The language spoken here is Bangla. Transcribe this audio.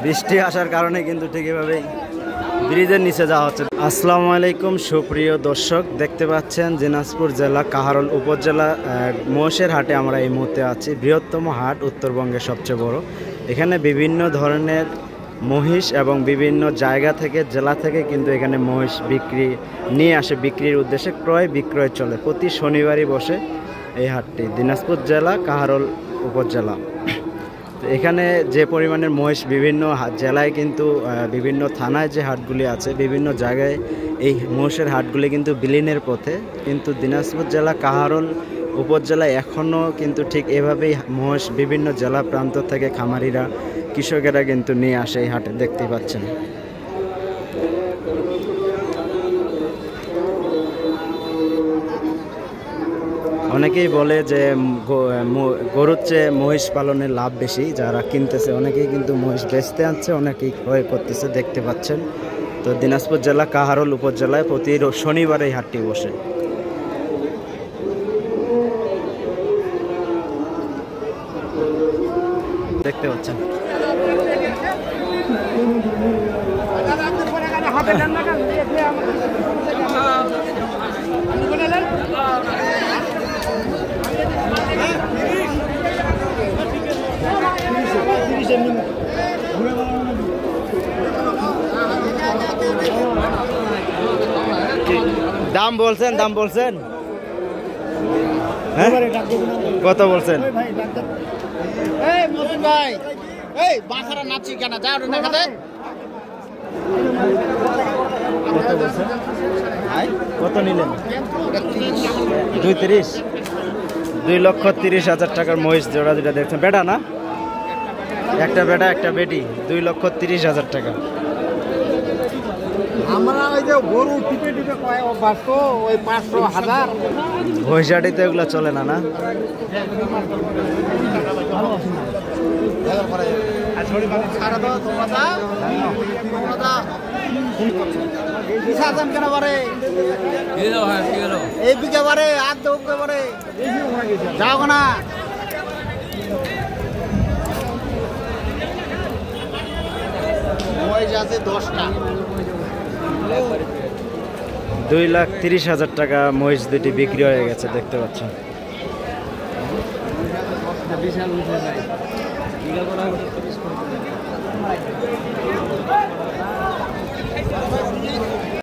বৃষ্টি আসার কারণে কিন্তু ঠিক এভাবেই ব্রিজের নিচে যাওয়া হচ্ছে। আসসালামু আলাইকুম সুপ্রিয় দর্শক, দেখতে পাচ্ছেন দিনাজপুর জেলা কাহারোল উপজেলা মহিষের হাটে আমরা এই মুহূর্তে আছি। বৃহত্তম হাট, উত্তরবঙ্গের সবচেয়ে বড়। এখানে বিভিন্ন ধরনের মহিষ এবং বিভিন্ন জায়গা থেকে, জেলা থেকে কিন্তু এখানে মহিষ নিয়ে আসে বিক্রির উদ্দেশ্যে। ক্রয় বিক্রয় চলে, প্রতি শনিবারই বসে এই হাটটি। দিনাজপুর জেলা কাহারোল উপজেলা। এখানে যে পরিমাণের মহিষ বিভিন্ন জেলায় কিন্তু বিভিন্ন থানায় যে হাটগুলি আছে, বিভিন্ন জায়গায় এই মহিষের হাটগুলি কিন্তু বিলীনের পথে। কিন্তু দিনাজপুর জেলা কাহারোল উপজেলায় এখনও কিন্তু ঠিক এভাবেই মহিষ বিভিন্ন জেলা প্রান্ত থেকে খামারিরা, কৃষকেরা কিন্তু নিয়ে আসে এই হাটে, দেখতে পাচ্ছেন। অনেকেই বলে যে গরুর চেয়ে মহিষ পালনের লাভ বেশি। যারা কিনতেছে অনেকেই কিন্তু মহিষ বেচতে আনছে, অনেকেই ক্রয় করতেছে, দেখতে পাচ্ছেন। তো দিনাজপুর জেলা কাহারোল উপজেলায় প্রতি শনিবার এই হাটটি বসে। দেখতে পাচ্ছেন দাম বলছেন, হ্যাঁ কত বলছেন? কত নিলেন? 2,30,000 টাকার মহিষ জোড়া যেটা দেখছেন। বেটা না, একটা বেটা একটা বেটি, 2,30,000 টাকা। আমরা ওই যে গরু টিপে টিপে কয় অভ্যাস তো, ওই 500,000 মহিষাটিতে এগুলো চলে না। এই বিকে বারে আর দৌড়তে পারে যাও না। আছে 10টা। 2,30,000 টাকা মহিষ দুটি বিক্রি হয়ে গেছে, দেখতে পাচ্ছেন।